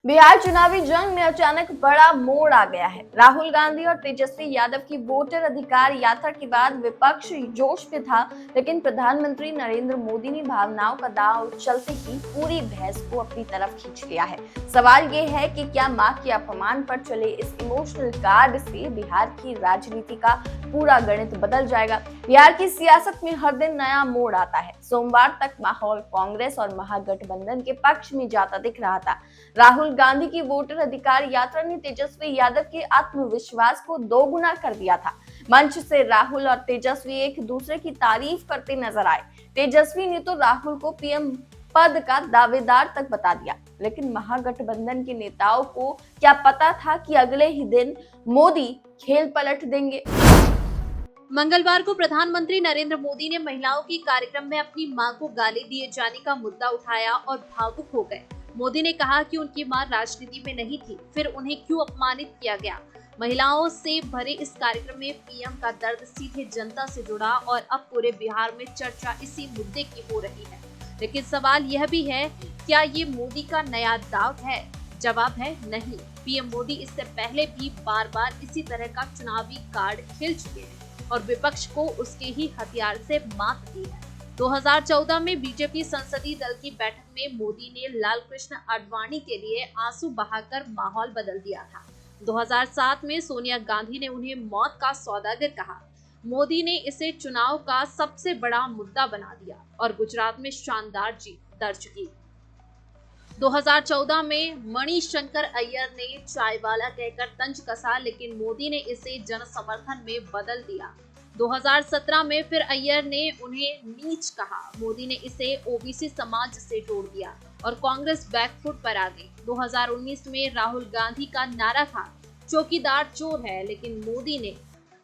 बिहार चुनावी जंग में अचानक बड़ा मोड़ आ गया है। राहुल गांधी और तेजस्वी यादव की वोटर अधिकार यात्रा के बाद विपक्ष जोश में था, लेकिन प्रधानमंत्री नरेंद्र मोदी ने भावनाओं का दांव चलते ही पूरी बहस को अपनी तरफ खींच लिया है। सवाल ये है कि क्या मां के अपमान पर चले इस इमोशनल कार्ड से बिहार की राजनीति का पूरा गणित बदल जाएगा। बिहार की सियासत में हर दिन नया मोड़ आता है। सोमवार तक माहौल कांग्रेस और महागठबंधन के पक्ष में जाता दिख रहा था। राहुल गांधी की वोटर अधिकार यात्रा ने तेजस्वी यादव के आत्मविश्वास को दोगुना कर दिया था। मंच से राहुल और तेजस्वी एक दूसरे की तारीफ करते नजर आए। तेजस्वी ने तो राहुल को पीएम पद का दावेदार तक बता दिया, लेकिन महागठबंधन के नेताओं को क्या पता था कि अगले ही दिन मोदी खेल पलट देंगे। मंगलवार को प्रधानमंत्री नरेंद्र मोदी ने महिलाओं के कार्यक्रम में अपनी मां को गाली दिए जाने का मुद्दा उठाया और भावुक हो गए। मोदी ने कहा कि उनकी मां राजनीति में नहीं थी, फिर उन्हें क्यों अपमानित किया गया। महिलाओं से भरे इस कार्यक्रम में पीएम का दर्द सीधे जनता से जुड़ा और अब पूरे बिहार में चर्चा इसी मुद्दे की हो रही है। लेकिन सवाल यह भी है, क्या ये मोदी का नया दाव है? जवाब है नहीं। पीएम मोदी इससे पहले भी बार बार इसी तरह का चुनावी कार्ड खेल चुके हैं और विपक्ष को उसके ही हथियार से मात दी है। 2014 में बीजेपी संसदीय दल की बैठक में मोदी ने लाल कृष्ण आडवाणी के लिए आंसू बहाकर माहौल बदल दिया था। 2007 में सोनिया गांधी ने उन्हें मौत का सौदागर कहा। मोदी ने इसे चुनाव का सबसे बड़ा मुद्दा बना दिया और गुजरात में शानदार जीत दर्ज की। 2014 में मणिशंकर अय्यर ने चायवाला कहकर तंज कसा, लेकिन मोदी ने इसे जन समर्थन में बदल दिया। 2017 में फिर अय्यर ने उन्हें नीच कहा। मोदी ने इसे ओबीसी समाज से जोड़ दिया और कांग्रेस बैकफुट पर आ गई। 2019 में राहुल गांधी का नारा था चौकीदार चोर है, लेकिन मोदी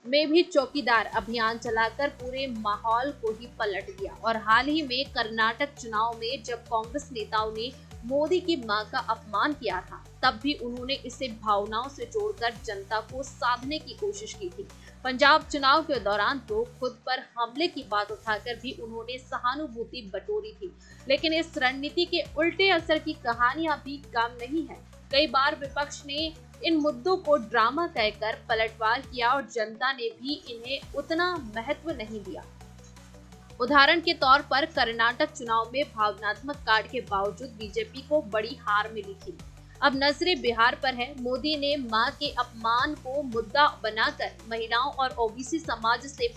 ने भी चौकीदार अभियान चलाकर पूरे माहौल को ही पलट दिया। और हाल ही में कर्नाटक चुनाव में जब कांग्रेस नेताओं ने मोदी की मां का अपमान किया था, तब भी उन्होंने इसे भावनाओं से जोड़कर जनता को साधने की कोशिश की थी। पंजाब चुनाव के दौरान तो खुद पर हमले की बात उठाकर भी उन्होंने सहानुभूति बटोरी थी। लेकिन इस रणनीति के उल्टे असर की कहानियां भी कम नहीं है। कई बार विपक्ष ने इन मुद्दों को ड्रामा कहकर पलटवार किया और जनता ने भी इन्हें उतना महत्व नहीं दिया। उदाहरण के तौर पर कर्नाटक चुनाव में भावनात्मक कार्ड के बावजूद बीजेपी को बड़ी हार मिली थी। अब नजरें बिहार पर है। मोदी ने मां के अपमान को मुद्दा बनाकर महिलाओं और ओबीसी समाज से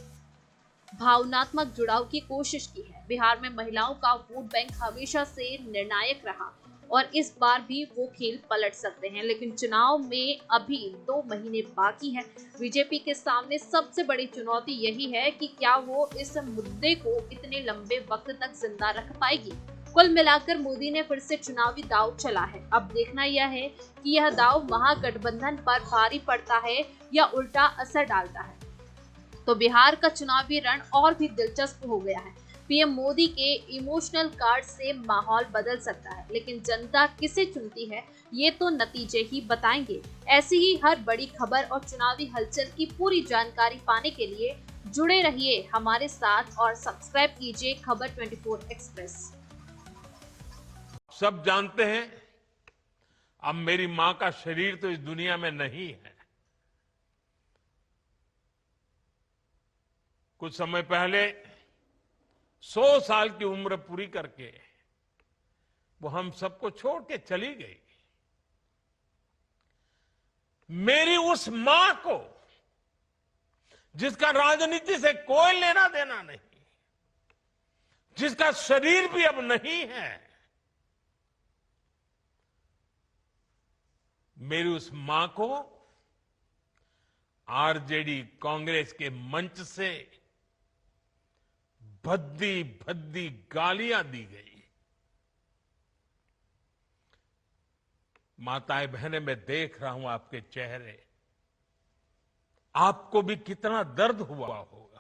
भावनात्मक जुड़ाव की कोशिश की है। बिहार में महिलाओं का वोट बैंक हमेशा से निर्णायक रहा और इस बार भी वो खेल पलट सकते हैं, लेकिन चुनाव में अभी 2 महीने बाकी हैं। बीजेपी के सामने सबसे बड़ी चुनौती यही है कि क्या वो इस मुद्दे को इतने लंबे वक्त तक जिंदा रख पाएगी। कुल मिलाकर मोदी ने फिर से चुनावी दांव चला है। अब देखना यह है कि यह दांव महागठबंधन पर भारी पड़ता है या उल्टा असर डालता है। तो बिहार का चुनावी रण और भी दिलचस्प हो गया है। पीएम मोदी के इमोशनल कार्ड से माहौल बदल सकता है, लेकिन जनता किसे चुनती है ये तो नतीजे ही बताएंगे। ऐसी ही हर बड़ी खबर और चुनावी हलचल की पूरी जानकारी पाने के लिए जुड़े रहिए हमारे साथ और सब्सक्राइब कीजिए खबर 24 एक्सप्रेस। सब जानते हैं, अब मेरी मां का शरीर तो इस दुनिया में नहीं है। कुछ समय पहले 100 साल की उम्र पूरी करके वो हम सबको छोड़ के चली गई। मेरी उस मां को, जिसका राजनीति से कोई लेना देना नहीं, जिसका शरीर भी अब नहीं है, मेरी उस मां को आरजेडी कांग्रेस के मंच से भद्दी भद्दी गालियां दी गई। माताएं बहनें, मैं देख रहा हूं आपके चेहरे, आपको भी कितना दर्द हुआ होगा।